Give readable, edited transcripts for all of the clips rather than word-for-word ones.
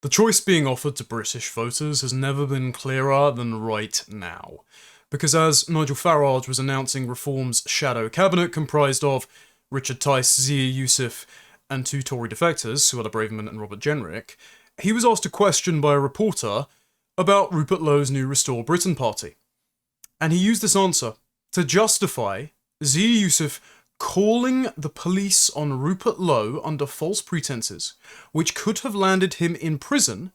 The choice being offered to British voters has never been clearer than right now. Because as Nigel Farage was announcing Reform's shadow cabinet comprised of Richard Tice, Zia Yusuf, and two Tory defectors, Suella Braverman and Robert Jenrick, he was asked a question by a reporter about Rupert Lowe's new Restore Britain party. And he used this answer to justify Zia Yusuf calling the police on Rupert Lowe under false pretenses, which could have landed him in prison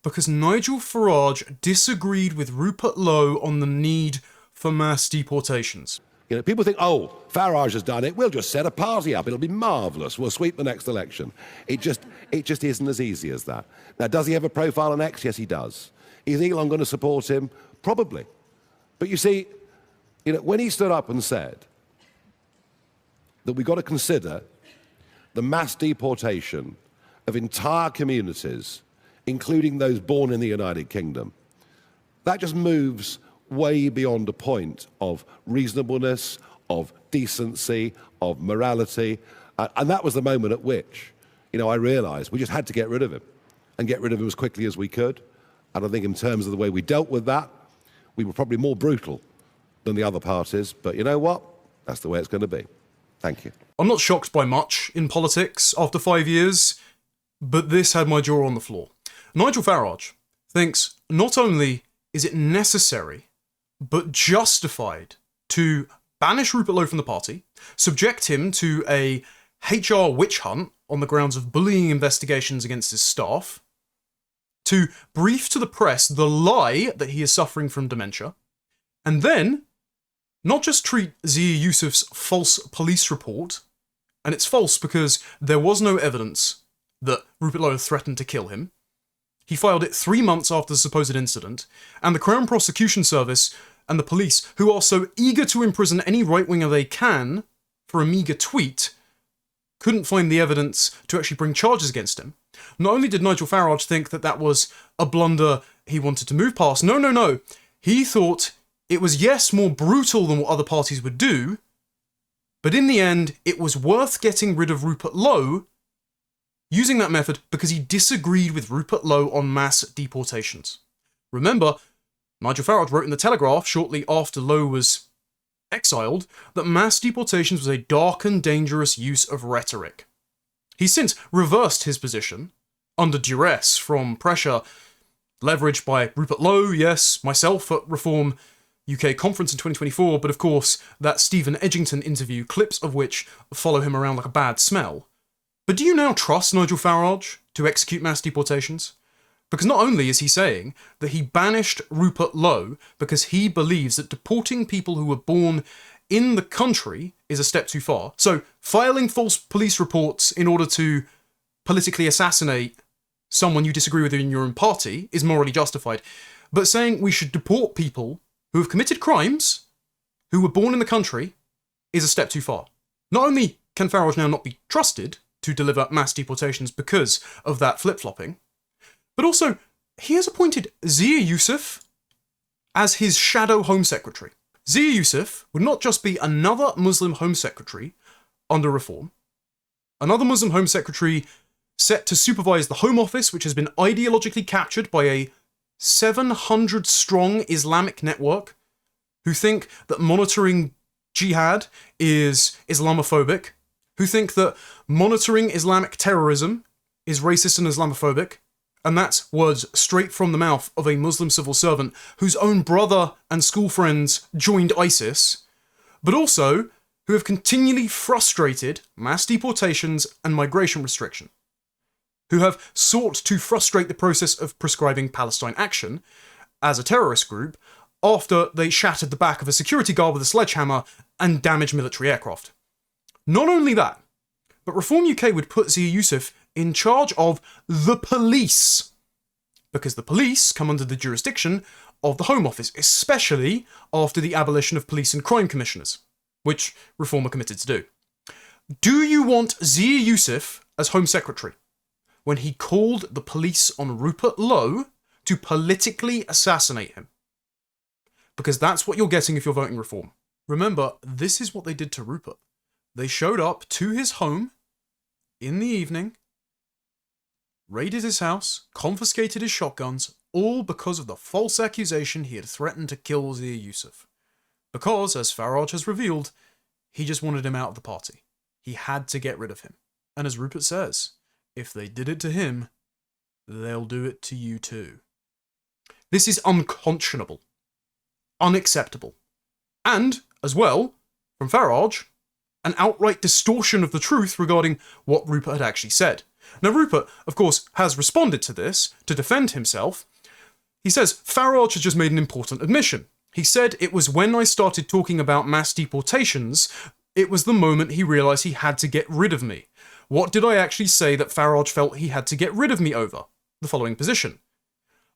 because Nigel Farage disagreed with Rupert Lowe on the need for mass deportations. You know, people think, oh, Farage has done it, we'll just set a party up, it'll be marvellous, we'll sweep the next election. It just isn't as easy as that. Now, does he have a profile on X? Yes, he does. Is Elon going to support him? Probably. But you see, when he stood up and said that we've got to consider the mass deportation of entire communities, including those born in the United Kingdom, that just moves way beyond a point of reasonableness, of decency, of morality. And that was the moment at which, I realised we just had to get rid of him and get rid of him as quickly as we could. And I think in terms of the way we dealt with that, we were probably more brutal than the other parties. But you know what? That's the way it's going to be. Thank you. I'm not shocked by much in politics after 5 years, but this had my jaw on the floor. Nigel Farage thinks not only is it necessary, but justified to banish Rupert Lowe from the party, subject him to a HR witch hunt on the grounds of bullying investigations against his staff, to brief to the press the lie that he is suffering from dementia, and then not just treat Zia Yusuf's false police report, and it's false because there was no evidence that Rupert Lowe threatened to kill him. He filed it 3 months after the supposed incident, and the Crown Prosecution Service and the police, who are so eager to imprison any right-winger they can for a meagre tweet, couldn't find the evidence to actually bring charges against him. Not only did Nigel Farage think that that was a blunder he wanted to move past, no. He thought it was, yes, more brutal than what other parties would do, but in the end, it was worth getting rid of Rupert Lowe using that method because he disagreed with Rupert Lowe on mass deportations. Remember, Nigel Farage wrote in The Telegraph shortly after Lowe was exiled that mass deportations was a dark and dangerous use of rhetoric. He's since reversed his position, under duress from pressure leveraged by Rupert Lowe, yes, myself at Reform UK conference in 2024, but of course that Stephen Edgington interview, clips of which follow him around like a bad smell. But do you now trust Nigel Farage to execute mass deportations? Because not only is he saying that he banished Rupert Lowe because he believes that deporting people who were born in the country is a step too far. So filing false police reports in order to politically assassinate someone you disagree with in your own party is morally justified. But saying we should deport people who have committed crimes, who were born in the country, is a step too far. Not only can Farage now not be trusted to deliver mass deportations because of that flip-flopping, but also, he has appointed Zia Yusuf as his shadow Home Secretary. Zia Yusuf would not just be another Muslim Home Secretary under Reform, another Muslim Home Secretary set to supervise the Home Office, which has been ideologically captured by a 700-strong Islamic network who think that monitoring jihad is Islamophobic, who think that monitoring Islamic terrorism is racist and Islamophobic, and that's words straight from the mouth of a Muslim civil servant whose own brother and school friends joined ISIS, but also who have continually frustrated mass deportations and migration restriction, who have sought to frustrate the process of prescribing Palestine Action as a terrorist group after they shattered the back of a security guard with a sledgehammer and damaged military aircraft. Not only that, but Reform UK would put Zia Yusuf in charge of the police, because the police come under the jurisdiction of the Home Office, especially after the abolition of police and crime commissioners, which Reform are committed to do. Do you want Zia Yusuf as Home Secretary when he called the police on Rupert Lowe to politically assassinate him? Because that's what you're getting if you're voting Reform. Remember, this is what they did to Rupert. They showed up to his home in the evening, raided his house, confiscated his shotguns, all because of the false accusation he had threatened to kill Zia Yusuf. Because, as Farage has revealed, he just wanted him out of the party. He had to get rid of him. And as Rupert says, if they did it to him, they'll do it to you too. This is unconscionable. Unacceptable. And, as well, from Farage, an outright distortion of the truth regarding what Rupert had actually said. Now, Rupert, of course, has responded to this to defend himself. He says, Farage has just made an important admission. He said it was when I started talking about mass deportations, it was the moment he realised he had to get rid of me. What did I actually say that Farage felt he had to get rid of me over? The following position.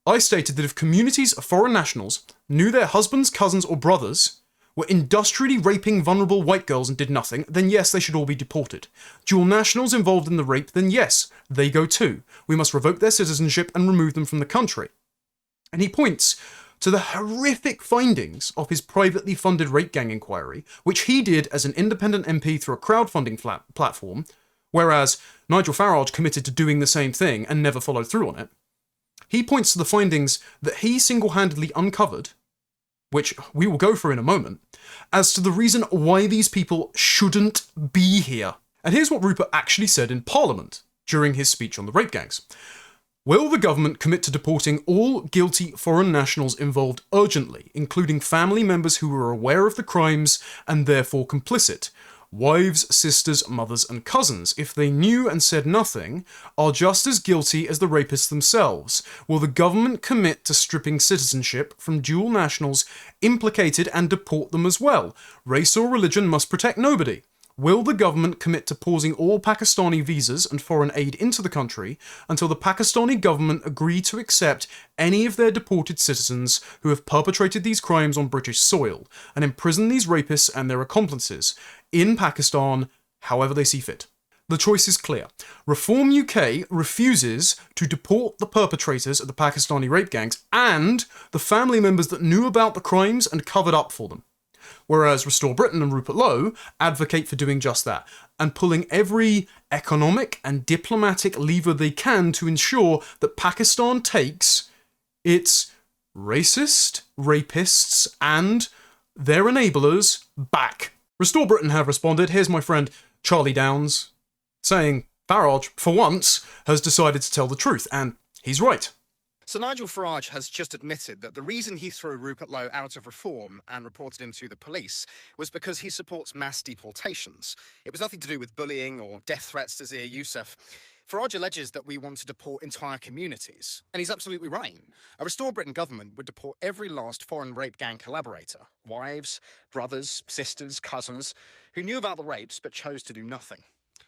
I stated that if communities of foreign nationals knew their husbands, cousins, or brothers were industrially raping vulnerable white girls and did nothing, then yes, they should all be deported. Dual nationals involved in the rape, then yes, they go too. We must revoke their citizenship and remove them from the country. And he points to the horrific findings of his privately funded rape gang inquiry, which he did as an independent MP through a crowdfunding platform, whereas Nigel Farage committed to doing the same thing and never followed through on it. He points to the findings that he single-handedly uncovered, which we will go through in a moment, as to the reason why these people shouldn't be here. And here's what Rupert actually said in Parliament during his speech on the rape gangs. Will the government commit to deporting all guilty foreign nationals involved urgently, including family members who were aware of the crimes and therefore complicit? Wives, sisters, mothers, and cousins, if they knew and said nothing, are just as guilty as the rapists themselves. Will the government commit to stripping citizenship from dual nationals implicated and deport them as well? Race or religion must protect nobody. Will the government commit to pausing all Pakistani visas and foreign aid into the country until the Pakistani government agree to accept any of their deported citizens who have perpetrated these crimes on British soil and imprison these rapists and their accomplices in Pakistan however they see fit? The choice is clear. Reform UK refuses to deport the perpetrators of the Pakistani rape gangs and the family members that knew about the crimes and covered up for them. Whereas Restore Britain and Rupert Lowe advocate for doing just that, and pulling every economic and diplomatic lever they can to ensure that Pakistan takes its racist, rapists, and their enablers back. Restore Britain have responded. Here's my friend Charlie Downs saying Farage, for once, has decided to tell the truth, and he's right. So Nigel Farage has just admitted that the reason he threw Rupert Lowe out of Reform and reported him to the police was because he supports mass deportations. It was nothing to do with bullying or death threats to Zia Yusuf. Farage alleges that we want to deport entire communities, and he's absolutely right. A Restore Britain government would deport every last foreign rape gang collaborator, wives, brothers, sisters, cousins, who knew about the rapes but chose to do nothing.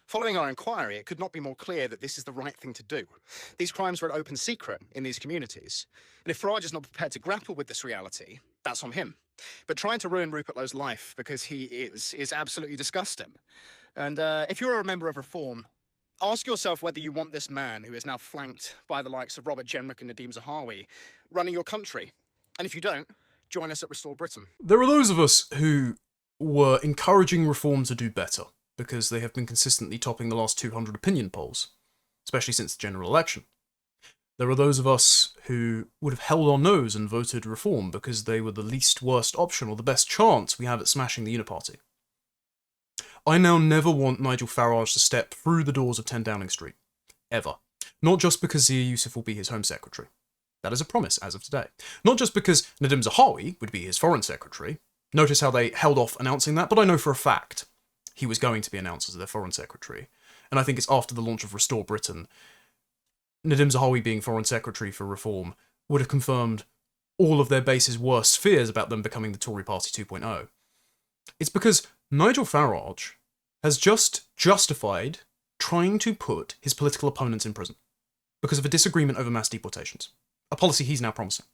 Following our inquiry, it could not be more clear that this is the right thing to do. These crimes were an open secret in these communities. And if Farage is not prepared to grapple with this reality, that's on him. But trying to ruin Rupert Lowe's life because he is absolutely disgusting. And if you're a member of Reform, ask yourself whether you want this man, who is now flanked by the likes of Robert Jenrick and Nadeem Zahawi, running your country. And if you don't, join us at Restore Britain. There are those of us who were encouraging Reform to do better, because they have been consistently topping the last 200 opinion polls, especially since the general election. There are those of us who would have held our nose and voted Reform because they were the least worst option or the best chance we have at smashing the Uniparty. I now never want Nigel Farage to step through the doors of 10 Downing Street. Ever. Not just because Zia Yusuf will be his Home Secretary. That is a promise as of today. Not just because Nadeem Zahawi would be his Foreign Secretary. Notice how they held off announcing that, but I know for a fact he was going to be announced as their Foreign Secretary. And I think it's after the launch of Restore Britain, Nadeem Zahawi being Foreign Secretary for Reform would have confirmed all of their base's worst fears about them becoming the Tory Party 2.0. It's because Nigel Farage has just justified trying to put his political opponents in prison because of a disagreement over mass deportations, a policy he's now promising.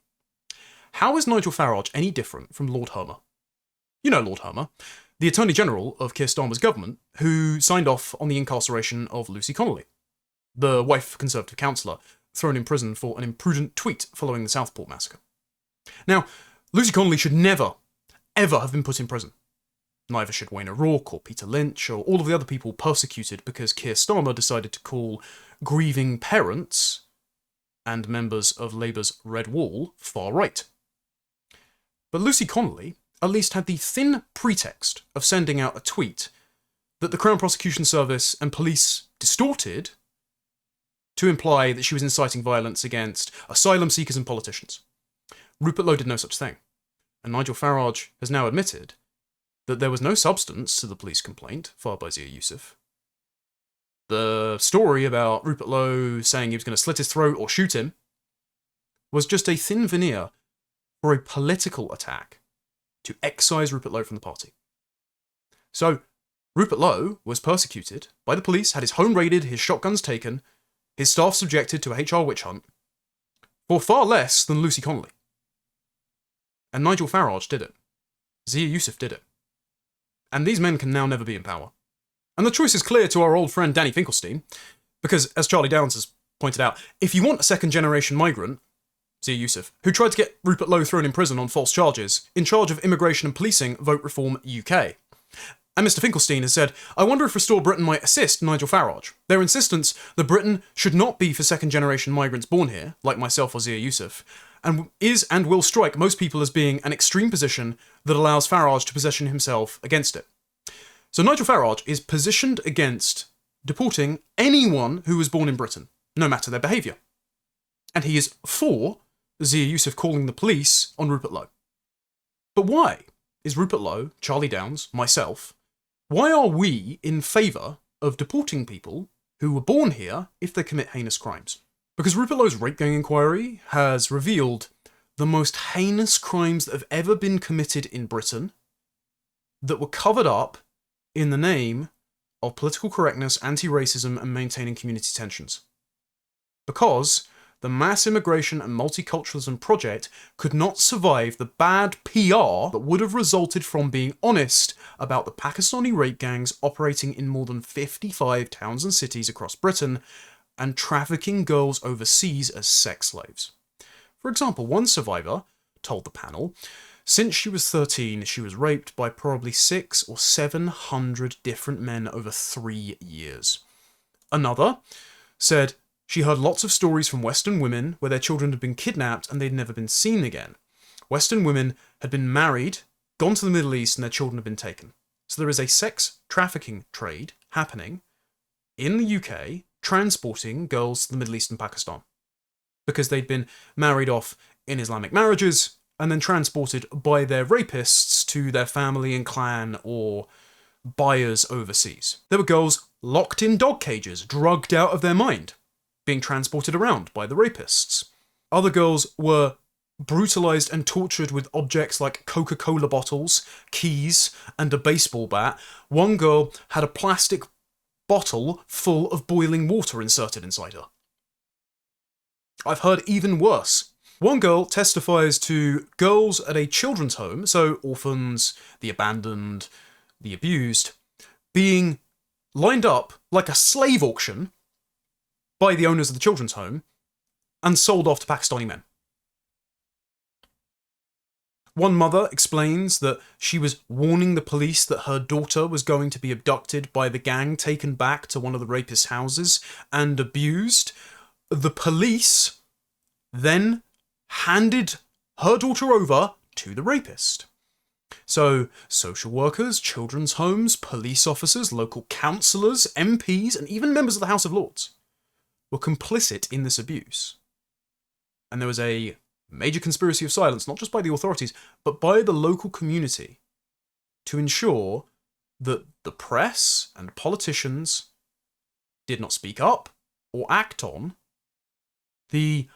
How is Nigel Farage any different from Lord Hermer? You know Lord Hermer, the Attorney General of Keir Starmer's government, who signed off on the incarceration of Lucy Connolly, the wife of a Conservative councillor, thrown in prison for an imprudent tweet following the Southport massacre. Now, Lucy Connolly should never, ever have been put in prison. Neither should Wayne O'Rourke or Peter Lynch or all of the other people persecuted because Keir Starmer decided to call grieving parents and members of Labour's Red Wall far right. But Lucy Connolly at least had the thin pretext of sending out a tweet that the Crown Prosecution Service and police distorted to imply that she was inciting violence against asylum seekers and politicians. Rupert Lowe did no such thing, and Nigel Farage has now admitted that there was no substance to the police complaint filed by Zia Yusuf. The story about Rupert Lowe saying he was going to slit his throat or shoot him was just a thin veneer for a political attack to excise Rupert Lowe from the party. So, Rupert Lowe was persecuted by the police, had his home raided, his shotguns taken, his staff subjected to a HR witch hunt, for far less than Lucy Connolly. And Nigel Farage did it. Zia Yusuf did it. And these men can now never be in power. And the choice is clear to our old friend Danny Finkelstein, because, as Charlie Downs has pointed out, if you want a second-generation migrant, Zia Yusuf, who tried to get Rupert Lowe thrown in prison on false charges, in charge of immigration and policing, Vote Reform UK. And Mr. Finkelstein has said, I wonder if Restore Britain might assist Nigel Farage. Their insistence that Britain should not be for second-generation migrants born here, like myself or Zia Yusuf, and is and will strike most people as being an extreme position that allows Farage to position himself against it. So Nigel Farage is positioned against deporting anyone who was born in Britain, no matter their behaviour. And he is for Zia Yusuf calling the police on Rupert Lowe. But why is Rupert Lowe, Charlie Downs, myself, why are we in favour of deporting people who were born here if they commit heinous crimes? Because Rupert Lowe's rape gang inquiry has revealed the most heinous crimes that have ever been committed in Britain that were covered up in the name of political correctness, anti-racism, and maintaining community tensions. Because the mass immigration and multiculturalism project could not survive the bad PR that would have resulted from being honest about the Pakistani rape gangs operating in more than 55 towns and cities across Britain and trafficking girls overseas as sex slaves. For example, one survivor told the panel, since she was 13, she was raped by probably 600 or 700 different men over 3 years. Another said she heard lots of stories from Western women where their children had been kidnapped and they'd never been seen again. Western women had been married, gone to the Middle East, and their children had been taken. So there is a sex trafficking trade happening in the UK, transporting girls to the Middle East and Pakistan. Because they'd been married off in Islamic marriages and then transported by their rapists to their family and clan or buyers overseas. There were girls locked in dog cages, drugged out of their mind, being transported around by the rapists. Other girls were brutalized and tortured with objects like Coca-Cola bottles, keys, and a baseball bat. One girl had a plastic bottle full of boiling water inserted inside her. I've heard even worse. One girl testifies to girls at a children's home, so orphans, the abandoned, the abused, being lined up like a slave auction by the owners of the children's home and sold off to Pakistani men. One mother explains that she was warning the police that her daughter was going to be abducted by the gang, taken back to one of the rapist's houses and abused. The police then handed her daughter over to the rapist. So, social workers, children's homes, police officers, local councillors, MPs, and even members of the House of Lords were complicit in this abuse. And there was a major conspiracy of silence, not just by the authorities, but by the local community, to ensure that the press and politicians did not speak up or act on the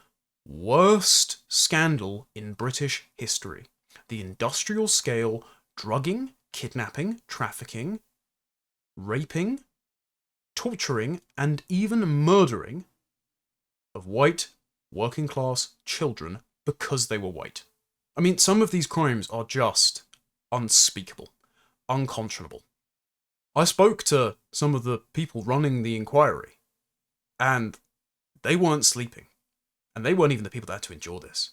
worst scandal in British history. The industrial scale drugging, kidnapping, trafficking, raping, torturing, and even murdering of white, working class children because they were white. I mean, some of these crimes are just unspeakable, unconscionable. I spoke to some of the people running the inquiry, and they weren't sleeping. And they weren't even the people that had to endure this.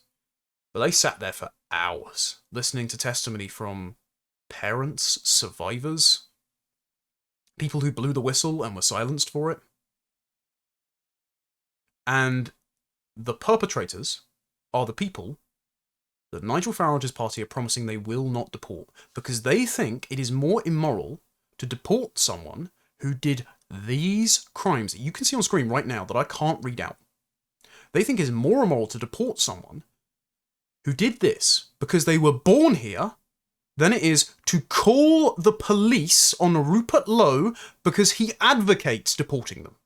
But they sat there for hours, listening to testimony from parents, survivors, people who blew the whistle and were silenced for it. And the perpetrators are the people that Nigel Farage's party are promising they will not deport, because they think it is more immoral to deport someone who did these crimes that you can see on screen right now that I can't read out. They think it is more immoral to deport someone who did this because they were born here than it is to call the police on Rupert Lowe because he advocates deporting them.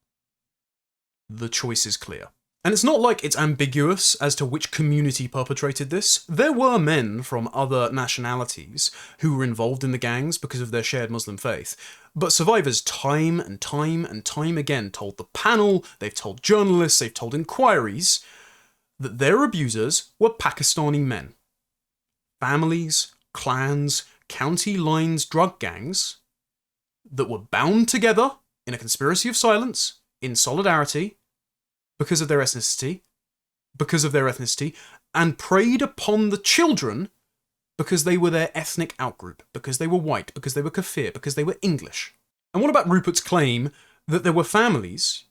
The choice is clear. And it's not like it's ambiguous as to which community perpetrated this. There were men from other nationalities who were involved in the gangs because of their shared Muslim faith. But survivors time and time and time again told the panel, they've told journalists, they've told inquiries, that their abusers were Pakistani men. Families, clans, county lines drug gangs that were bound together in a conspiracy of silence, in solidarity, because of their ethnicity, and preyed upon the children because they were their ethnic outgroup, because they were white, because they were Kafir, because they were English. And what about Rupert's claim that there were families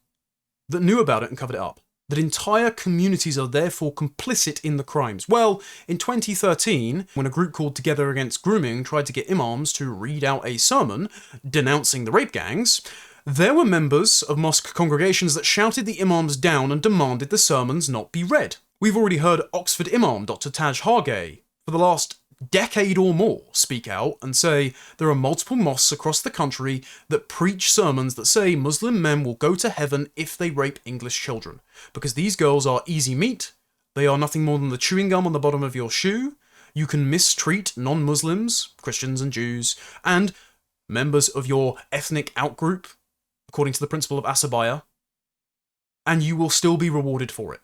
that knew about it and covered it up? That entire communities are therefore complicit in the crimes. Well, in 2013, when a group called Together Against Grooming tried to get imams to read out a sermon denouncing the rape gangs, there were members of mosque congregations that shouted the imams down and demanded the sermons not be read. We've already heard Oxford Imam Dr. Taj Hargay, for the last decade or more, speak out and say there are multiple mosques across the country that preach sermons that say Muslim men will go to heaven if they rape English children, because these girls are easy meat, they are nothing more than the chewing gum on the bottom of your shoe, you can mistreat non-Muslims, Christians and Jews, and members of your ethnic outgroup, according to the principle of asabaya, and you will still be rewarded for it.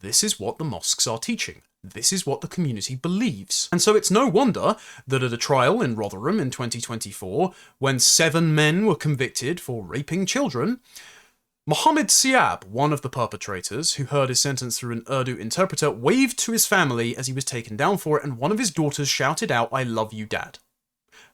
This is what the mosques are teaching. This is what the community believes. And so it's no wonder that at a trial in Rotherham in 2024, when 7 men were convicted for raping children, Mohammed Siab, one of the perpetrators, who heard his sentence through an Urdu interpreter, waved to his family as he was taken down for it, and one of his daughters shouted out, "I love you, Dad."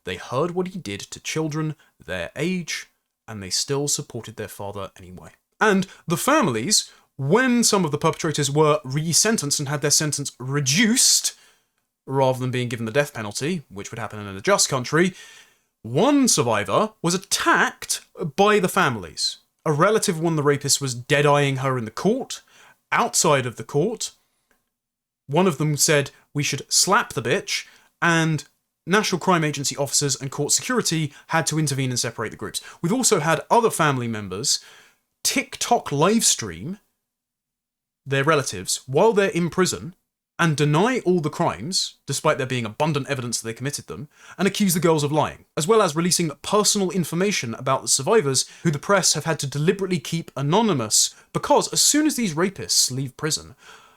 They heard what he did to children their age, and they still supported their father anyway. And the families, when some of the perpetrators were resentenced and had their sentence reduced, rather than being given the death penalty, which would happen in a just country, one survivor was attacked by the families. A relative of one of the rapists was dead-eyeing her in the court, outside of the court. One of them said, "We should slap the bitch," and National Crime Agency officers and court security had to intervene and separate the groups. We've also had other family members TikTok livestream their relatives while they're in prison and deny all the crimes, despite there being abundant evidence that they committed them, and accuse the girls of lying, as well as releasing personal information about the survivors who the press have had to deliberately keep anonymous, because as soon as these rapists leave prison,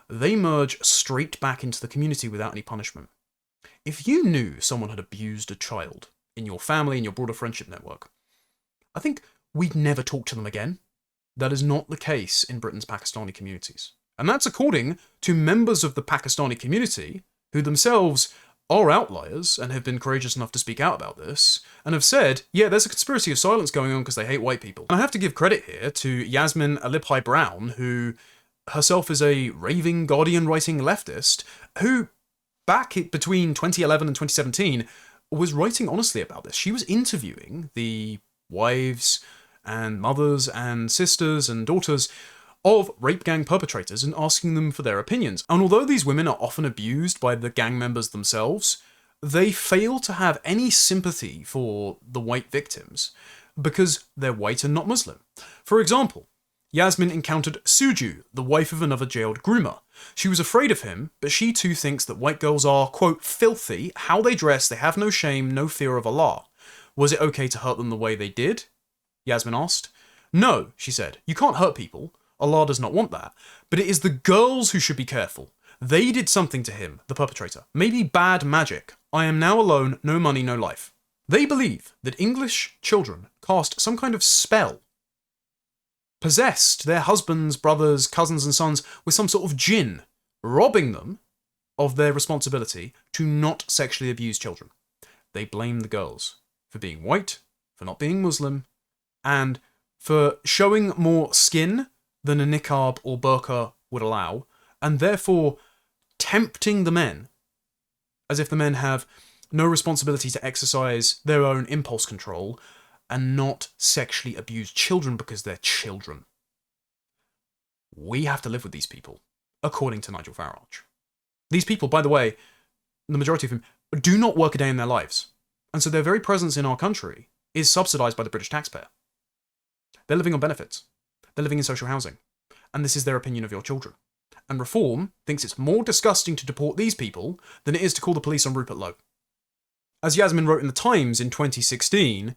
they merge straight back into the community without any punishment. If you knew someone had abused a child in your family, in your broader friendship network, I think we'd never talk to them again. That is not the case in Britain's Pakistani communities. And that's according to members of the Pakistani community who themselves are outliers and have been courageous enough to speak out about this and have said, yeah, there's a conspiracy of silence going on because they hate white people. And I have to give credit here to Yasmin Alibhai Brown, who herself is a raving Guardian writing leftist, who back between 2011 and 2017 was writing honestly about this. She was interviewing the wives and mothers and sisters and daughters of rape gang perpetrators and asking them for their opinions. And although these women are often abused by the gang members themselves, they fail to have any sympathy for the white victims because they're white and not Muslim. For example, Yasmin encountered Suju, the wife of another jailed groomer. She was afraid of him, but she too thinks that white girls are, quote, filthy, how they dress, they have no shame, no fear of Allah. Was it okay to hurt them the way they did? Yasmin asked. No, she said, you can't hurt people. Allah does not want that. But it is the girls who should be careful. They did something to him, the perpetrator. Maybe bad magic. I am now alone, no money, no life. They believe that English children cast some kind of spell, possessed their husbands, brothers, cousins and sons with some sort of jinn, robbing them of their responsibility to not sexually abuse children. they blame the girls for being white, for not being Muslim, and for showing more skin than a niqab or burqa would allow, and therefore tempting the men, as if the men have no responsibility to exercise their own impulse control and not sexually abuse children because they're children. We have to live with these people, according to Nigel Farage. These people, by the way, the majority of them, do not work a day in their lives. And so their very presence in our country is subsidised by the British taxpayer. They're living on benefits. They're living in social housing. And this is their opinion of your children. And Reform thinks it's more disgusting to deport these people than it is to call the police on Rupert Lowe. As Yasmin wrote in The Times in 2016,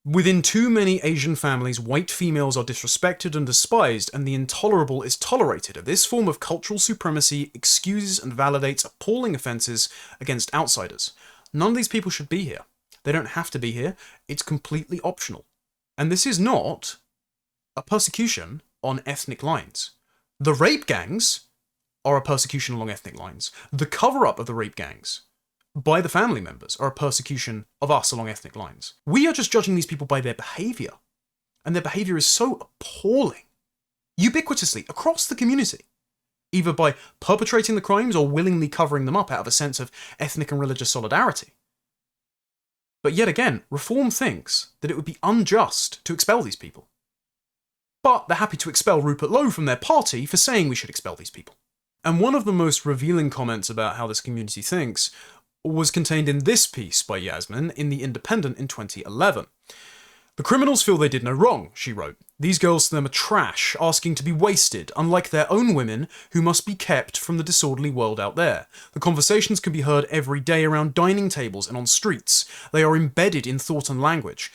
within too many Asian families, white females are disrespected and despised, and the intolerable is tolerated. This form of cultural supremacy excuses and validates appalling offences against outsiders. None of these people should be here. They don't have to be here. It's completely optional. And this is not a persecution on ethnic lines. The rape gangs are a persecution along ethnic lines. The cover-up of the rape gangs by the family members are a persecution of us along ethnic lines. We are just judging these people by their behaviour. And their behaviour is so appalling, ubiquitously, across the community, either by perpetrating the crimes or willingly covering them up out of a sense of ethnic and religious solidarity. But yet again, Reform thinks that it would be unjust to expel these people. But they're happy to expel Rupert Lowe from their party for saying we should expel these people. And one of the most revealing comments about how this community thinks was contained in this piece by Yasmin in The Independent in 2011. The criminals feel they did no wrong, she wrote. These girls to them are trash, asking to be wasted, unlike their own women who must be kept from the disorderly world out there. The conversations can be heard every day around dining tables and on streets. They are embedded in thought and language.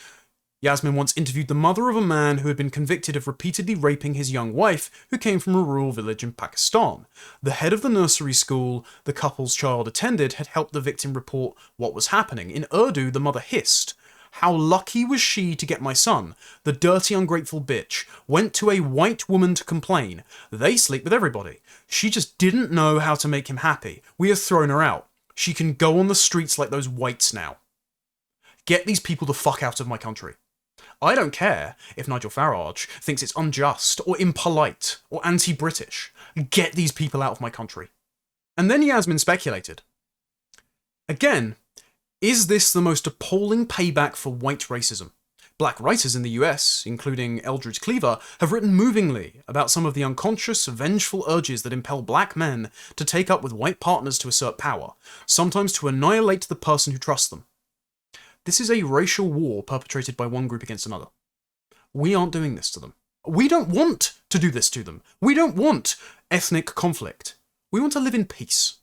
Yasmin once interviewed the mother of a man who had been convicted of repeatedly raping his young wife, who came from a rural village in Pakistan. The head of the nursery school the couple's child attended had helped the victim report what was happening. In Urdu, the mother hissed, "How lucky was she to get my son? The dirty, ungrateful bitch. Went to a white woman to complain. They sleep with everybody. She just didn't know how to make him happy. We have thrown her out. She can go on the streets like those whites now. Get these people the fuck out of my country." I don't care if Nigel Farage thinks it's unjust or impolite or anti-British. Get these people out of my country. And then Yasmin speculated. Again, is this the most appalling payback for white racism? Black writers in the US, including Eldridge Cleaver, have written movingly about some of the unconscious, vengeful urges that impel black men to take up with white partners to assert power, sometimes to annihilate the person who trusts them. This is a racial war perpetrated by one group against another. We aren't doing this to them. We don't want to do this to them. We don't want ethnic conflict. We want to live in peace.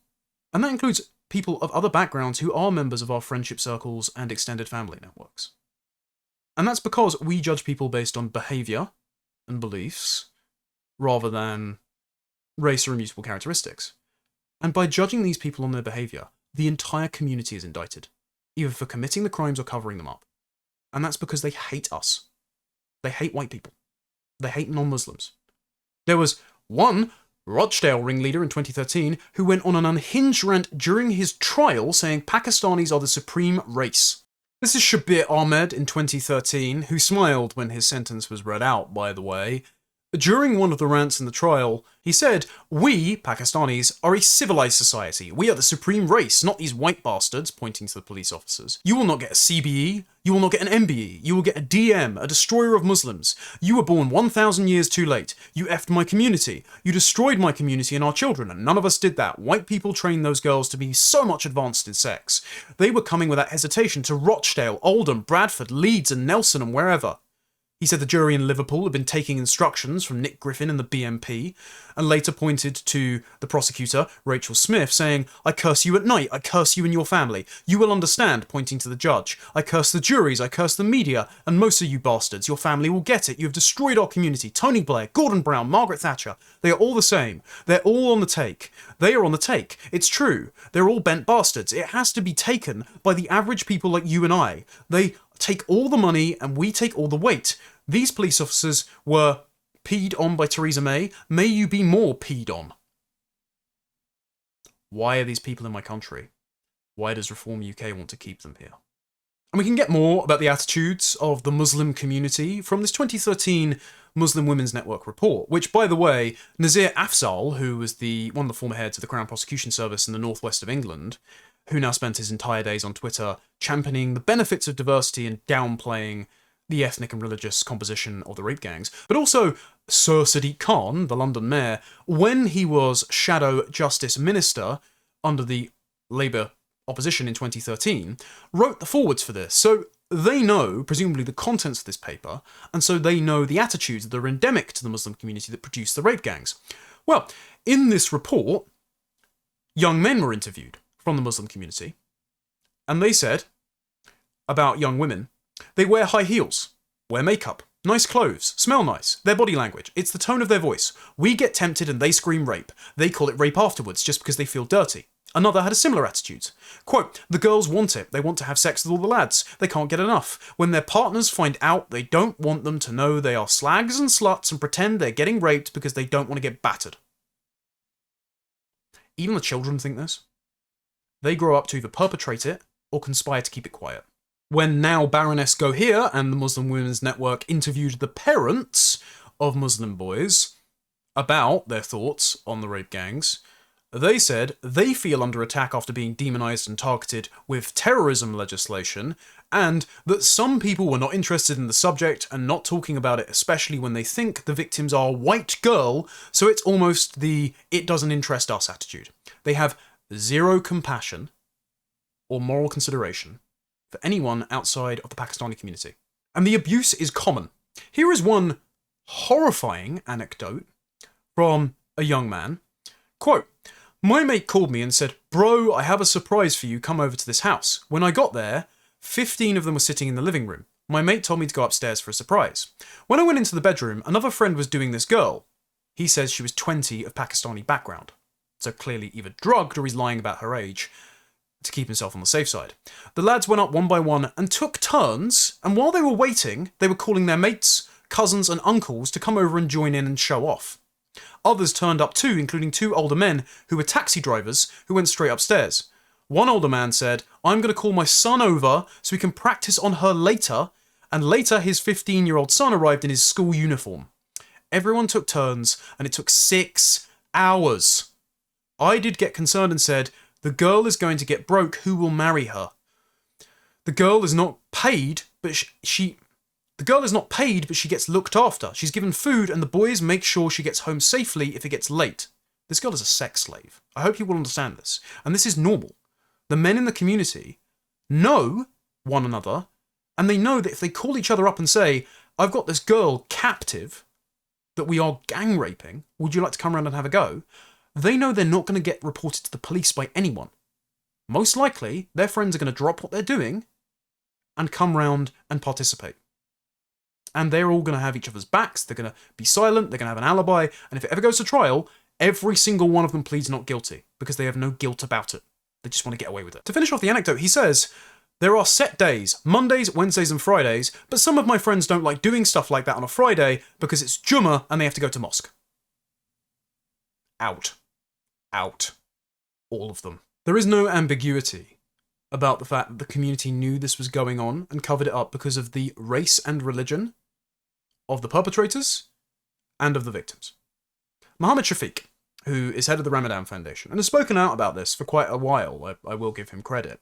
And that includes people of other backgrounds who are members of our friendship circles and extended family networks. And that's because we judge people based on behaviour and beliefs, rather than race or immutable characteristics. And by judging these people on their behaviour, the entire community is indicted, either for committing the crimes or covering them up. And that's because they hate us. They hate white people. They hate non-Muslims. There was one Rochdale ringleader in 2013 who went on an unhinged rant during his trial saying Pakistanis are the supreme race. This is Shabir Ahmed in 2013, who smiled when his sentence was read out, by the way. During one of the rants in the trial, he said, "We, Pakistanis, are a civilized society. We are the supreme race, not these white bastards," pointing to the police officers. "You will not get a CBE. You will not get an MBE. You will get a DM, a destroyer of Muslims. You were born 1,000 years too late. You effed my community. You destroyed my community and our children, and none of us did that. White people trained those girls to be so much advanced in sex. They were coming without hesitation to Rochdale, Oldham, Bradford, Leeds, and Nelson, and wherever." He said the jury in Liverpool had been taking instructions from Nick Griffin and the BMP, and later pointed to the prosecutor, Rachel Smith, saying, "I curse you at night, I curse you and your family. You will understand," pointing to the judge. "I curse the juries, I curse the media, and most of you bastards, your family will get it. You have destroyed our community. Tony Blair, Gordon Brown, Margaret Thatcher, they are all the same. They're all on the take. They are on the take. It's true. They're all bent bastards. It has to be taken by the average people like you and I. They take all the money and we take all the weight. These police officers were peed on by Theresa May. May you be more peed on." Why are these people in my country? Why does Reform UK want to keep them here? And we can get more about the attitudes of the Muslim community from this 2013 Muslim Women's Network report, which, by the way, Nazir Afzal, who was one of the former heads of the Crown Prosecution Service in the northwest of England, who now spent his entire days on Twitter championing the benefits of diversity and downplaying the ethnic and religious composition of the rape gangs, but also Sir Sadiq Khan, the London mayor, when he was Shadow Justice Minister under the Labour opposition in 2013, wrote the forwards for this. So they know, presumably, the contents of this paper, and so they know the attitudes that are endemic to the Muslim community that produce the rape gangs. Well, in this report, young men were interviewed from the Muslim community, and they said about young women, they wear high heels, wear makeup, nice clothes, smell nice, their body language, it's the tone of their voice. We get tempted and they scream rape. They call it rape afterwards just because they feel dirty. Another had a similar attitude. Quote, the girls want it. They want to have sex with all the lads. They can't get enough. When their partners find out, they don't want them to know they are slags and sluts and pretend they're getting raped because they don't want to get battered. Even the children think this. They grow up to either perpetrate it or conspire to keep it quiet. When now Baroness Gohir and the Muslim Women's Network interviewed the parents of Muslim boys about their thoughts on the rape gangs, they said they feel under attack after being demonized and targeted with terrorism legislation, and that some people were not interested in the subject and not talking about it, especially when they think the victims are a white girl, so it's almost the it doesn't interest us attitude. They have zero compassion or moral consideration for anyone outside of the Pakistani community. And the abuse is common. Here is one horrifying anecdote from a young man. Quote, my mate called me and said, bro, I have a surprise for you, come over to this house. When I got there, 15 of them were sitting in the living room. My mate told me to go upstairs for a surprise. When I went into the bedroom, another friend was doing this girl. He says she was 20 of Pakistani background. So clearly either drugged or he's lying about her age to keep himself on the safe side. The lads went up one by one and took turns, and while they were waiting, they were calling their mates, cousins and uncles to come over and join in and show off. Others turned up too, including 2 older men who were taxi drivers who went straight upstairs. One older man said, I'm going to call my son over so we can practice on her later, and later his 15-year-old son arrived in his school uniform. Everyone took turns, and it took 6 hours. I did get concerned and said, the girl is going to get broke, who will marry her? The girl is not paid, but the girl is not paid, but she gets looked after. She's given food, and the boys make sure she gets home safely if it gets late. This girl is a sex slave. I hope you will understand this. And this is normal. The men in the community know one another, and they know that if they call each other up and say, I've got this girl captive that we are gang raping, would you like to come around and have a go? They know they're not going to get reported to the police by anyone. Most likely, their friends are going to drop what they're doing and come round and participate. And they're all going to have each other's backs, they're going to be silent, they're going to have an alibi, and if it ever goes to trial, every single one of them pleads not guilty, because they have no guilt about it. They just want to get away with it. To finish off the anecdote, he says, there are set days, Mondays, Wednesdays and Fridays, but some of my friends don't like doing stuff like that on a Friday because it's Jummah and they have to go to mosque. Out. Out. All of them. There is no ambiguity about the fact that the community knew this was going on and covered it up because of the race and religion of the perpetrators and of the victims. Mohammed Shafiq, who is head of the Ramadan Foundation and has spoken out about this for quite a while, I will give him credit,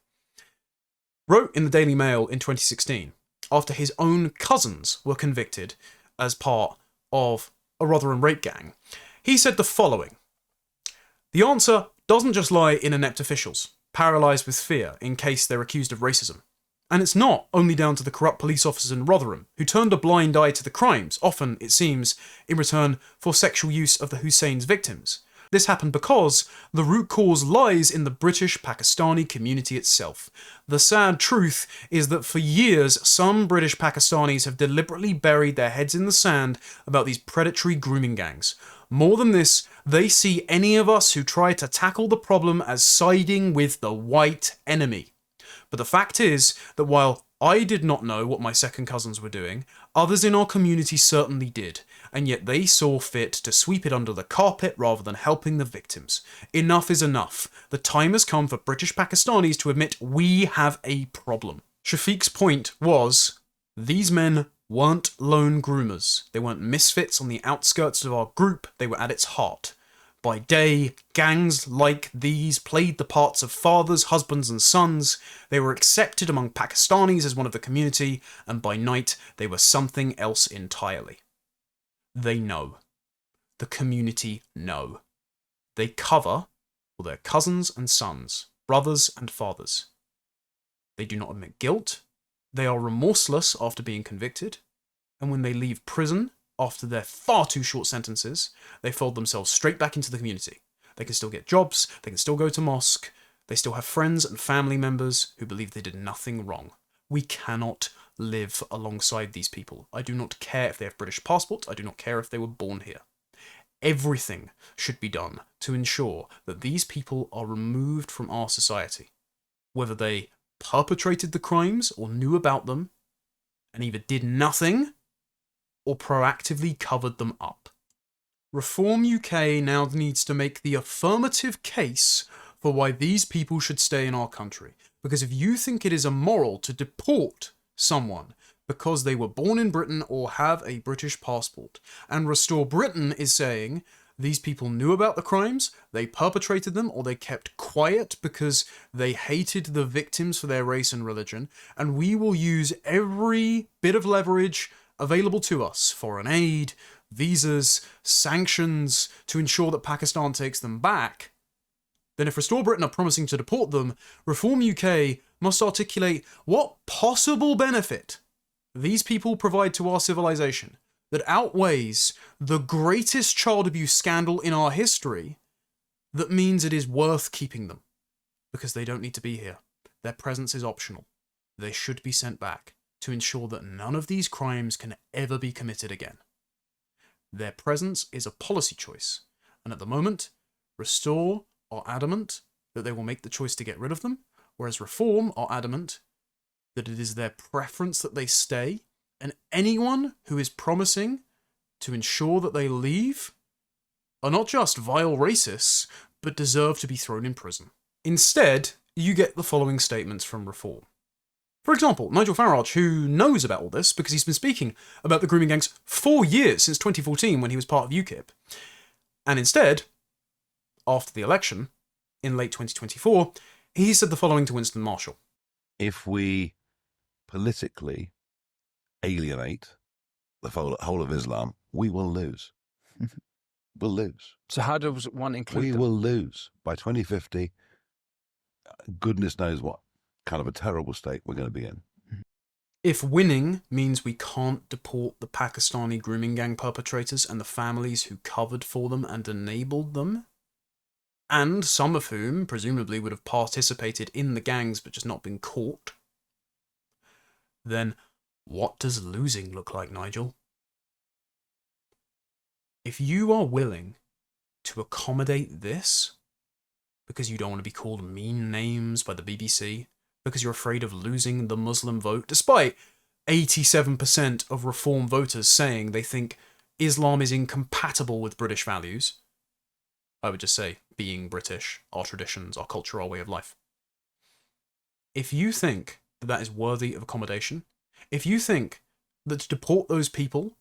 wrote in the Daily Mail in 2016, after his own cousins were convicted as part of a Rotherham rape gang, he said the following: the answer doesn't just lie in inept officials, paralysed with fear in case they're accused of racism. And it's not only down to the corrupt police officers in Rotherham, who turned a blind eye to the crimes, often, it seems, in return for sexual use of the Hussein's victims. This happened because the root cause lies in the British Pakistani community itself. The sad truth is that for years, some British Pakistanis have deliberately buried their heads in the sand about these predatory grooming gangs. More than this, they see any of us who try to tackle the problem as siding with the white enemy. But the fact is that while I did not know what my second cousins were doing. Others in our community certainly did, and yet they saw fit to sweep it under the carpet rather than helping the victims. Enough is enough. The time has come for British Pakistanis to admit we have a problem. Shafiq's point was, these men weren't lone groomers. They weren't misfits on the outskirts of our group, they were at its heart. By day, gangs like these played the parts of fathers, husbands and sons. They were accepted among Pakistanis as one of the community, and by night they were something else entirely. They know. The community know. They cover for their cousins and sons, brothers and fathers. They do not admit guilt. They are remorseless after being convicted, and when they leave prison, after their far too short sentences, they fold themselves straight back into the community. They can still get jobs, they can still go to mosque, they still have friends and family members who believe they did nothing wrong. We cannot live alongside these people. I do not care if they have British passports, I do not care if they were born here. Everything should be done to ensure that these people are removed from our society. Whether they perpetrated the crimes or knew about them, and either did nothing or proactively covered them up. Reform UK now needs to make the affirmative case for why these people should stay in our country. Because if you think it is immoral to deport someone because they were born in Britain or have a British passport, and Restore Britain is saying these people knew about the crimes, they perpetrated them, or they kept quiet because they hated the victims for their race and religion, and we will use every bit of leverage available to us, foreign aid, visas, sanctions, to ensure that Pakistan takes them back, then if Restore Britain are promising to deport them, Reform UK must articulate what possible benefit these people provide to our civilization that outweighs the greatest child abuse scandal in our history that means it is worth keeping them. Because they don't need to be here. Their presence is optional. They should be sent back to ensure that none of these crimes can ever be committed again. Their presence is a policy choice, and at the moment, Restore are adamant that they will make the choice to get rid of them, whereas Reform are adamant that it is their preference that they stay, and anyone who is promising to ensure that they leave are not just vile racists, but deserve to be thrown in prison. Instead, you get the following statements from Reform. For example, Nigel Farage, who knows about all this because he's been speaking about the grooming gangs for years, since 2014 when he was part of UKIP. And instead, after the election, in late 2024, he said the following to Winston Marshall. If we politically alienate the whole of Islam, we will lose. We'll lose. So how does one include We them? will lose. By 2050, goodness knows what kind of a terrible state we're going to be in. If winning means we can't deport the Pakistani grooming gang perpetrators and the families who covered for them and enabled them, and some of whom presumably would have participated in the gangs but just not been caught, then what does losing look like, Nigel? If you are willing to accommodate this, because you don't want to be called mean names by the BBC, because you're afraid of losing the Muslim vote, despite 87% of Reform voters saying they think Islam is incompatible with British values, I would just say, being British, our traditions, our culture, our way of life. If you think that that is worthy of accommodation, if you think that to deport those people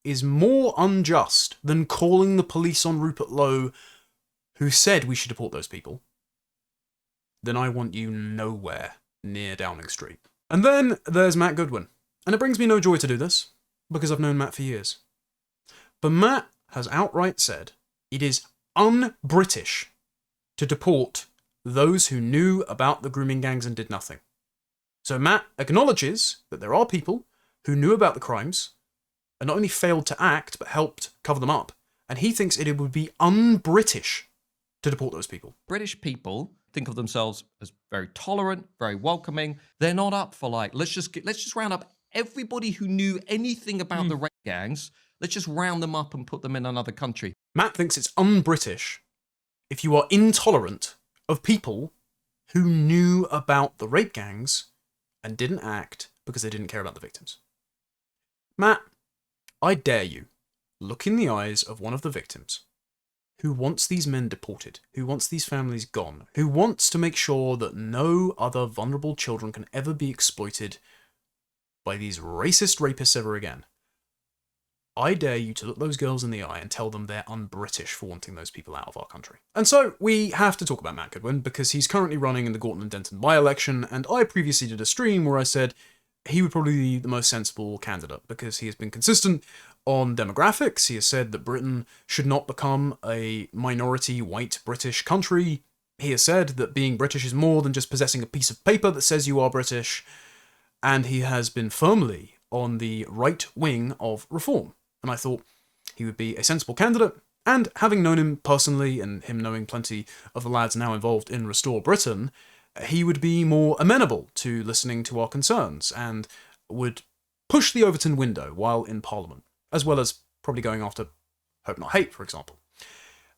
is more unjust than calling the police on Rupert Lowe, who said we should deport those people, then I want you nowhere near Downing Street. And then there's Matt Goodwin. And it brings me no joy to do this, because I've known Matt for years. But Matt has outright said it is un-British to deport those who knew about the grooming gangs and did nothing. So Matt acknowledges that there are people who knew about the crimes and not only failed to act, but helped cover them up. And he thinks it would be un-British to deport those people. British people think of themselves as very tolerant, very welcoming. They're not up for let's just round up everybody who knew anything about the rape gangs. Let's just round them up and put them in another country. Matt thinks it's un-British if you are intolerant of people who knew about the rape gangs and didn't act because they didn't care about the victims. Matt, I dare you, look in the eyes of one of the victims who wants these men deported, who wants these families gone, who wants to make sure that no other vulnerable children can ever be exploited by these racist rapists ever again. I dare you to look those girls in the eye and tell them they're un-British for wanting those people out of our country. And so we have to talk about Matt Goodwin because he's currently running in the Gorton and Denton by-election, and I previously did a stream where I said he would probably be the most sensible candidate because he has been consistent on demographics. He has said that Britain should not become a minority white British country. He has said that being British is more than just possessing a piece of paper that says you are British, and he has been firmly on the right wing of reform. And I thought he would be a sensible candidate, and having known him personally and him knowing plenty of the lads now involved in Restore Britain, he would be more amenable to listening to our concerns and would push the Overton window while in Parliament, as well as probably going after Hope Not Hate, for example.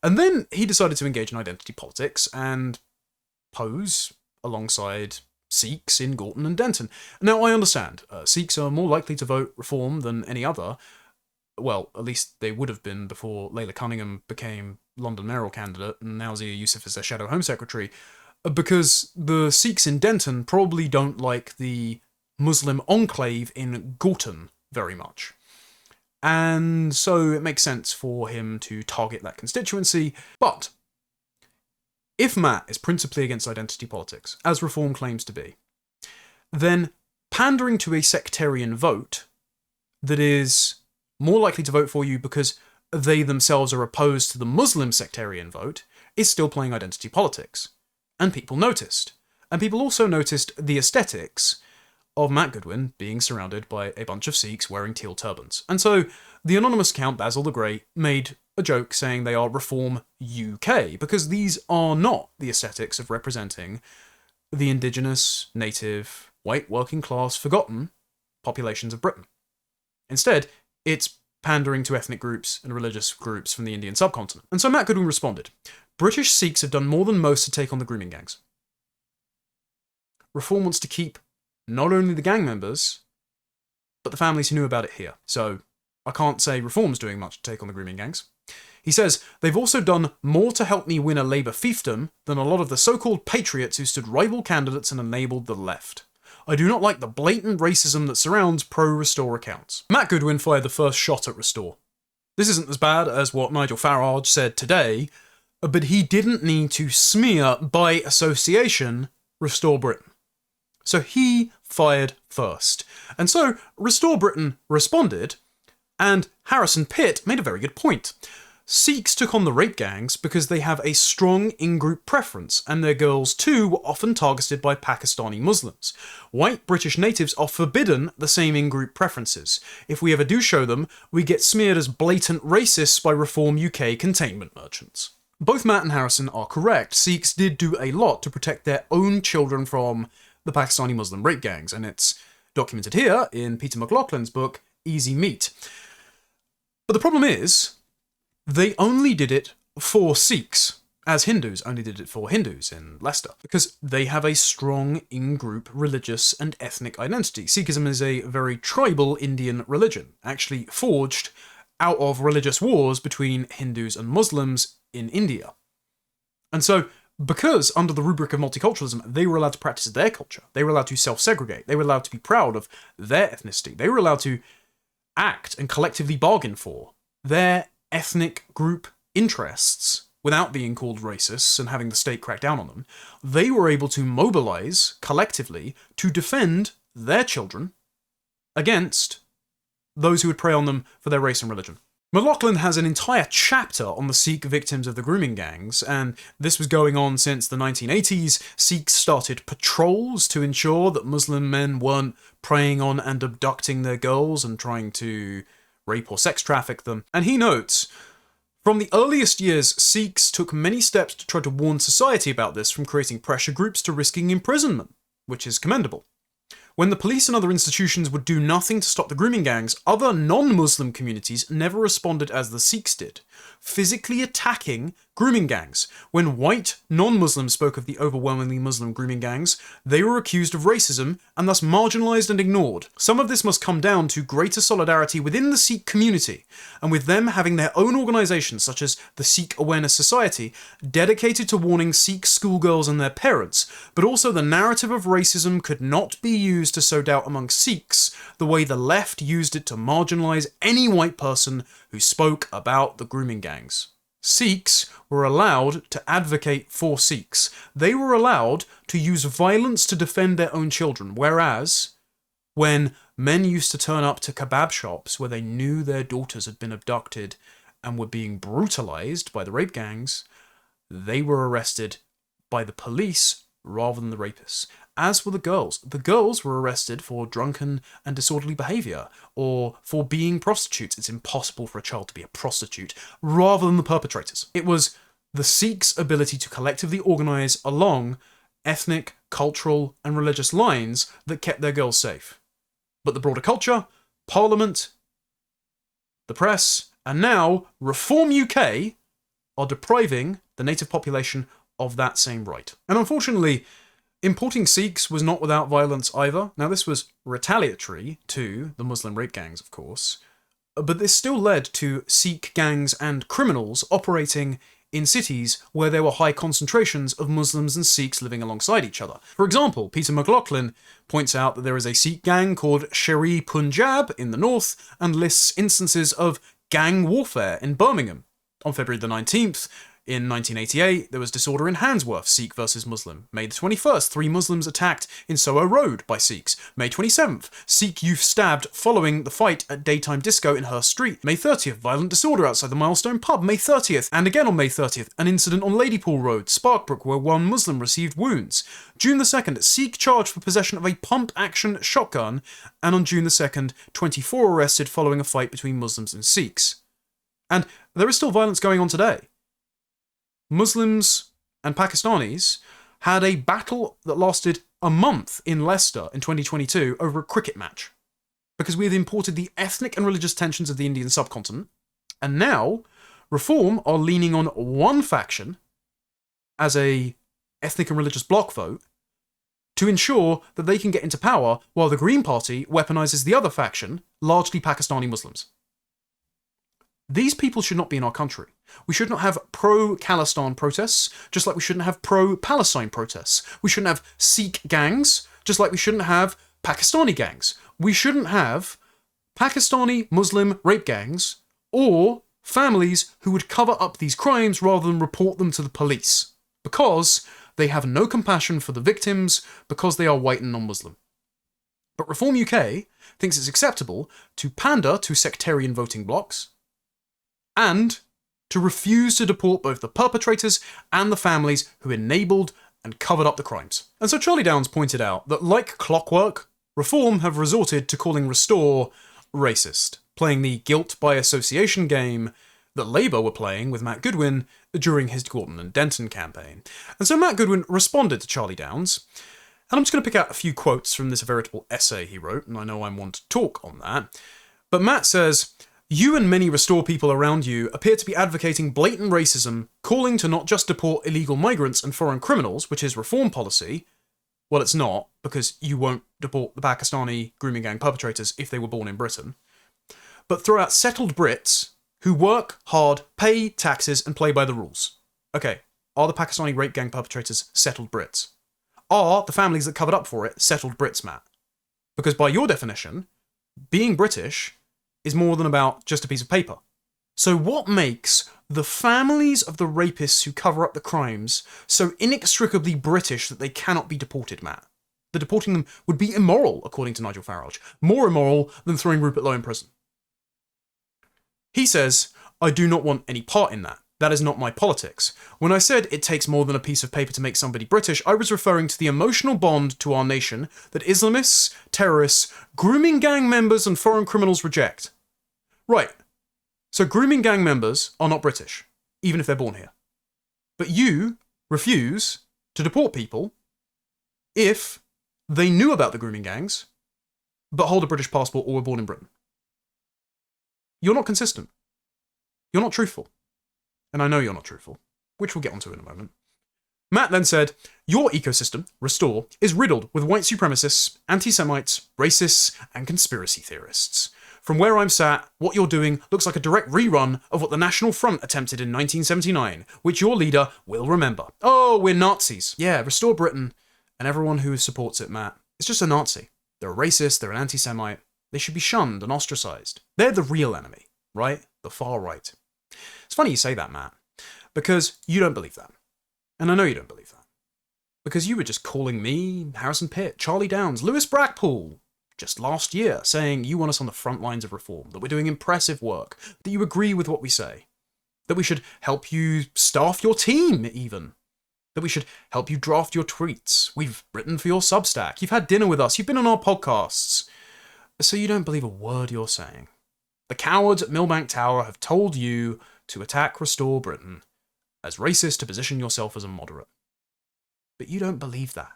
And then he decided to engage in identity politics and pose alongside Sikhs in Gorton and Denton. Now, I understand, Sikhs are more likely to vote Reform than any other. Well, at least they would have been before Layla Cunningham became London mayoral candidate, and now Zia Yusuf is their shadow Home Secretary, because the Sikhs in Denton probably don't like the Muslim enclave in Gorton very much. And so it makes sense for him to target that constituency. But if Matt is principally against identity politics, as Reform claims to be, then pandering to a sectarian vote that is more likely to vote for you because they themselves are opposed to the Muslim sectarian vote is still playing identity politics. And people noticed. And people also noticed the aesthetics of Matt Goodwin being surrounded by a bunch of Sikhs wearing teal turbans. And so the anonymous account Basil the Great made a joke saying they are Reform UK, because these are not the aesthetics of representing the indigenous, native, white, working class, forgotten populations of Britain. Instead, it's pandering to ethnic groups and religious groups from the Indian subcontinent. And so Matt Goodwin responded, British Sikhs have done more than most to take on the grooming gangs. Reform wants to keep not only the gang members, but the families who knew about it here. So I can't say Reform's doing much to take on the grooming gangs. He says, they've also done more to help me win a Labour fiefdom than a lot of the so-called patriots who stood rival candidates and enabled the left. I do not like the blatant racism that surrounds pro-Restore accounts. Matt Goodwin fired the first shot at Restore. This isn't as bad as what Nigel Farage said today, but he didn't need to smear, by association, Restore Britain. So he fired first. And so Restore Britain responded, and Harrison Pitt made a very good point. Sikhs took on the rape gangs because they have a strong in-group preference, and their girls too were often targeted by Pakistani Muslims. White British natives are forbidden the same in-group preferences. If we ever do show them, we get smeared as blatant racists by Reform UK containment merchants. Both Matt and Harrison are correct. Sikhs did do a lot to protect their own children from the Pakistani Muslim rape gangs, and it's documented here in Peter McLaughlin's book, Easy Meat. But the problem is, they only did it for Sikhs, as Hindus only did it for Hindus in Leicester, because they have a strong in-group religious and ethnic identity. Sikhism is a very tribal Indian religion, actually forged out of religious wars between Hindus and Muslims in India. And so, because under the rubric of multiculturalism, they were allowed to practice their culture, they were allowed to self-segregate, they were allowed to be proud of their ethnicity, they were allowed to act and collectively bargain for their ethnic group interests without being called racists and having the state crack down on them. They were able to mobilize collectively to defend their children against those who would prey on them for their race and religion. McLaughlin has an entire chapter on the Sikh victims of the grooming gangs, and this was going on since the 1980s. Sikhs started patrols to ensure that Muslim men weren't preying on and abducting their girls and trying to rape or sex traffic them. And he notes, from the earliest years, Sikhs took many steps to try to warn society about this, from creating pressure groups to risking imprisonment, which is commendable. When the police and other institutions would do nothing to stop the grooming gangs, other non-Muslim communities never responded as the Sikhs did, physically attacking Grooming gangs. When white, non-Muslims spoke of the overwhelmingly Muslim grooming gangs, they were accused of racism and thus marginalised and ignored. Some of this must come down to greater solidarity within the Sikh community, and with them having their own organisations such as the Sikh Awareness Society, dedicated to warning Sikh schoolgirls and their parents, but also the narrative of racism could not be used to sow doubt among Sikhs the way the left used it to marginalise any white person who spoke about the grooming gangs. Sikhs were allowed to advocate for Sikhs. They were allowed to use violence to defend their own children, whereas when men used to turn up to kebab shops where they knew their daughters had been abducted and were being brutalised by the rape gangs, they were arrested by the police rather than the rapists. As were the girls. The girls were arrested for drunken and disorderly behaviour, or for being prostitutes. It's impossible for a child to be a prostitute, rather than the perpetrators. It was the Sikhs' ability to collectively organise along ethnic, cultural and religious lines that kept their girls safe. But the broader culture, Parliament, the press, and now Reform UK are depriving the native population of that same right. And unfortunately, importing Sikhs was not without violence either. Now, this was retaliatory to the Muslim rape gangs, of course, but this still led to Sikh gangs and criminals operating in cities where there were high concentrations of Muslims and Sikhs living alongside each other. For example, Peter McLaughlin points out that there is a Sikh gang called Sher-e Punjab in the north and lists instances of gang warfare in Birmingham. On February the 19th, in 1988, there was disorder in Handsworth, Sikh versus Muslim. May the 21st, 3 Muslims attacked in Soho Road by Sikhs. May 27th, Sikh youth stabbed following the fight at Daytime Disco in Hurst Street. May 30th, violent disorder outside the Milestone Pub. May 30th, and again on May 30th, an incident on Ladypool Road, Sparkbrook, where 1 Muslim received wounds. June the 2nd, Sikh charged for possession of a pump-action shotgun, and on June the 2nd, 24 arrested following a fight between Muslims and Sikhs. And there is still violence going on today. Muslims and Pakistanis had a battle that lasted a month in Leicester in 2022 over a cricket match, because we had imported the ethnic and religious tensions of the Indian subcontinent, and now Reform are leaning on one faction as a ethnic and religious bloc vote to ensure that they can get into power, while the Green Party weaponises the other faction, largely Pakistani Muslims. These people should not be in our country. We should not have pro-Khalistan protests, just like we shouldn't have pro-Palestine protests. We shouldn't have Sikh gangs, just like we shouldn't have Pakistani gangs. We shouldn't have Pakistani Muslim rape gangs, or families who would cover up these crimes rather than report them to the police, because they have no compassion for the victims, because they are white and non-Muslim. But Reform UK thinks it's acceptable to pander to sectarian voting blocs, and to refuse to deport both the perpetrators and the families who enabled and covered up the crimes. And so Charlie Downs pointed out that, like clockwork, Reform have resorted to calling Restore racist, playing the guilt by association game that Labour were playing with Matt Goodwin during his Gorton and Denton campaign. And so Matt Goodwin responded to Charlie Downs, and I'm just going to pick out a few quotes from this veritable essay he wrote, and I know I'm one to talk on that. But Matt says, "You and many Restore people around you appear to be advocating blatant racism, calling to not just deport illegal migrants and foreign criminals, which is Reform policy." Well, it's not, because you won't deport the Pakistani grooming gang perpetrators if they were born in Britain. But throw out settled Brits who work hard, pay taxes, and play by the rules. Okay, are the Pakistani rape gang perpetrators settled Brits? Are the families that covered up for it settled Brits, Matt? Because by your definition, being British is more than about just a piece of paper. So what makes the families of the rapists who cover up the crimes so inextricably British that they cannot be deported, Matt? That deporting them would be immoral, according to Nigel Farage. More immoral than throwing Rupert Lowe in prison. He says, "I do not want any part in that. That is not my politics. When I said it takes more than a piece of paper to make somebody British, I was referring to the emotional bond to our nation that Islamists, terrorists, grooming gang members and foreign criminals reject." Right. So grooming gang members are not British, even if they're born here. But you refuse to deport people if they knew about the grooming gangs, but hold a British passport or were born in Britain. You're not consistent. You're not truthful. And I know you're not truthful. which we'll get onto in a moment. Matt then said, your ecosystem, Restore, is riddled with white supremacists, anti-Semites, racists, and conspiracy theorists. From where I'm sat, what you're doing looks like a direct rerun of what the National Front attempted in 1979, which your leader will remember. Oh, we're Nazis. Yeah, Restore Britain, and everyone who supports it, Matt, is just a Nazi. They're a racist, they're an anti-Semite. They should be shunned and ostracized. They're the real enemy, right? The far right. It's funny you say that, Matt, because you don't believe that. And I know you don't believe that. Because you were just calling me, Harrison Pitt, Charlie Downs, Lewis Brackpool, just last year, saying you want us on the front lines of reform, that we're doing impressive work, that you agree with what we say, that we should help you staff your team, even, that we should help you draft your tweets. We've written for your Substack. You've had dinner with us. You've been on our podcasts. So you don't believe a word you're saying. The cowards at Millbank Tower have told you to attack Restore Britain as racist to position yourself as a moderate. But you don't believe that.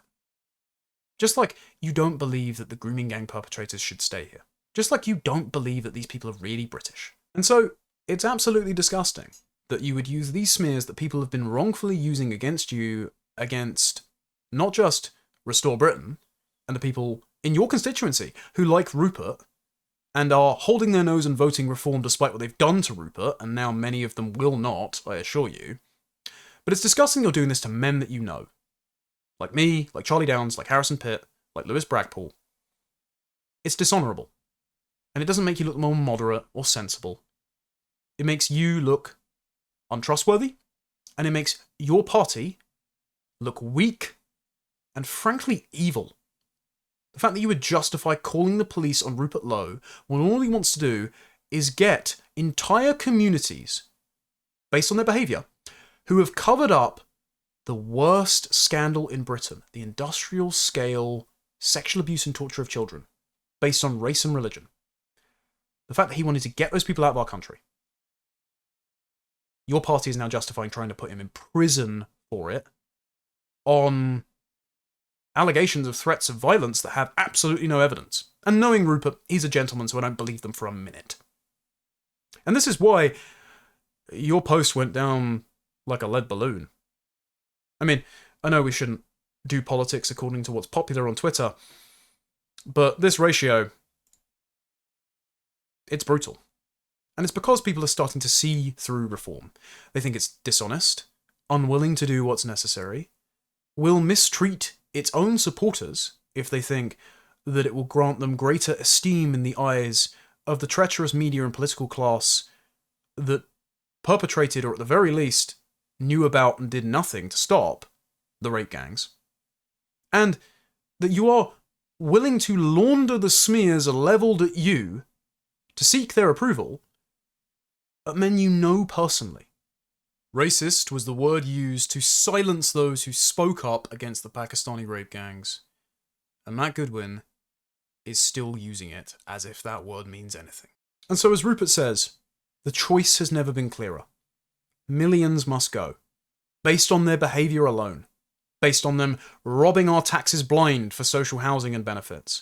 Just like you don't believe that the grooming gang perpetrators should stay here. Just like you don't believe that these people are really British. And so, it's absolutely disgusting that you would use these smears that people have been wrongfully using against you, against not just Restore Britain and the people in your constituency who like Rupert and are holding their nose and voting reform despite what they've done to Rupert, and now many of them will not, I assure you. But it's disgusting you're doing this to men that you know. Like me, like Charlie Downs, like Harrison Pitt, like Lewis Brackpool. It's dishonourable. And it doesn't make you look more moderate or sensible. It makes you look untrustworthy, and it makes your party look weak and frankly evil. The fact that you would justify calling the police on Rupert Lowe when all he wants to do is get entire communities, based on their behaviour, who have covered up the worst scandal in Britain, the industrial scale sexual abuse and torture of children, based on race and religion. The fact that he wanted to get those people out of our country. Your party is now justifying trying to put him in prison for it on allegations of threats of violence that have absolutely no evidence. And knowing Rupert, he's a gentleman, so I don't believe them for a minute. And this is why your post went down like a lead balloon. I mean, I know we shouldn't do politics according to what's popular on Twitter, but this ratio, it's brutal. And it's because people are starting to see through reform. They think it's dishonest, unwilling to do what's necessary, will mistreat its own supporters if they think that it will grant them greater esteem in the eyes of the treacherous media and political class that perpetrated, or at the very least, knew about and did nothing to stop the rape gangs. And that you are willing to launder the smears levelled at you to seek their approval at men you know personally. Racist was the word used to silence those who spoke up against the Pakistani rape gangs. And Matt Goodwin is still using it as if that word means anything. And so as Rupert says, the choice has never been clearer. Millions must go, based on their behaviour alone, based on them robbing our taxes blind for social housing and benefits,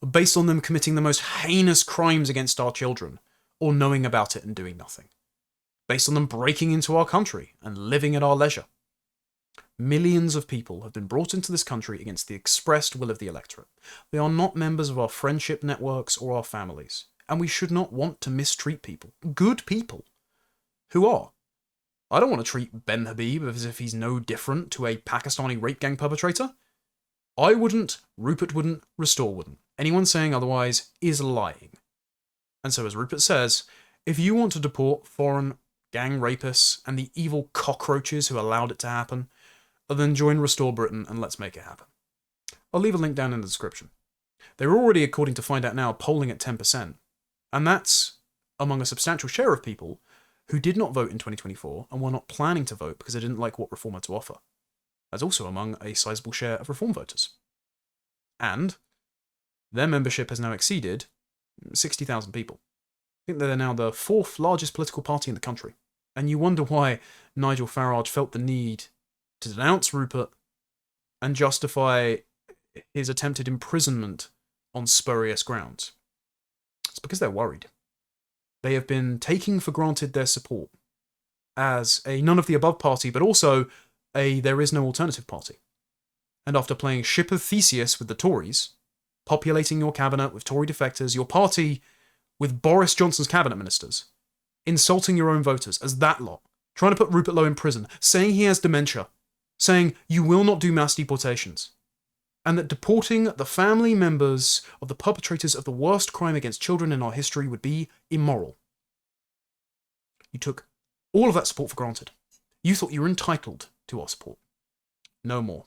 based on them committing the most heinous crimes against our children, or knowing about it and doing nothing, based on them breaking into our country and living at our leisure. Millions of people have been brought into this country against the expressed will of the electorate. They are not members of our friendship networks or our families, and we should not want to mistreat people, good people, who are. I don't want to treat Ben Habib as if he's no different to a Pakistani rape gang perpetrator. I wouldn't, Rupert wouldn't, Restore wouldn't. Anyone saying otherwise is lying. And so as Rupert says, if you want to deport foreign gang rapists and the evil cockroaches who allowed it to happen, then join Restore Britain and let's make it happen. I'll leave a link down in the description. They're already, according to Find Out Now, polling at 10%. And that's among a substantial share of people who did not vote in 2024 and were not planning to vote because they didn't like what Reform had to offer. That's also among a sizable share of Reform voters. And their membership has now exceeded 60,000 people. I think they're now the fourth largest political party in the country. And you wonder why Nigel Farage felt the need to denounce Rupert and justify his attempted imprisonment on spurious grounds. It's because they're worried. They have been taking for granted their support. as a none of the above party, but also a there is no alternative party. And after playing ship of Theseus with the Tories, populating your cabinet with Tory defectors, your party with Boris Johnson's cabinet ministers, insulting your own voters as that lot, trying to put Rupert Lowe in prison, saying he has dementia, saying you will not do mass deportations, and that deporting the family members of the perpetrators of the worst crime against children in our history would be immoral. You took all of that support for granted. You thought you were entitled to our support. No more.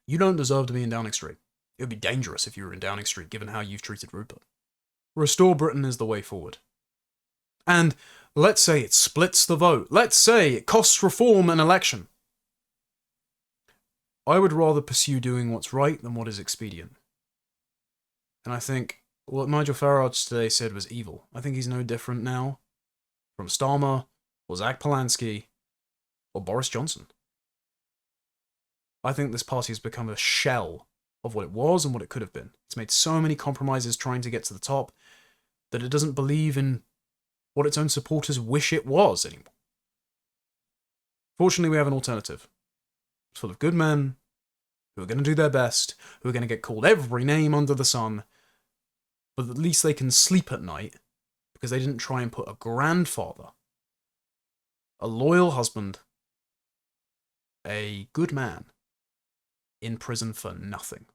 You don't deserve to be in Downing Street. It would be dangerous if you were in Downing Street, given how you've treated Rupert. Restore Britain is the way forward. And let's say it splits the vote. Let's say it costs reform an election. I would rather pursue doing what's right than what is expedient. And I think what Nigel Farage today said was evil. I think he's no different now from Starmer or Zach Polanski or Boris Johnson. I think this party has become a shell of what it was and what it could have been. It's made so many compromises trying to get to the top that it doesn't believe in what its own supporters wish it was anymore. Fortunately, we have an alternative. It's full of good men who are going to do their best, who are going to get called every name under the sun, but at least they can sleep at night because they didn't try and put a grandfather, a loyal husband, a good man in prison for nothing.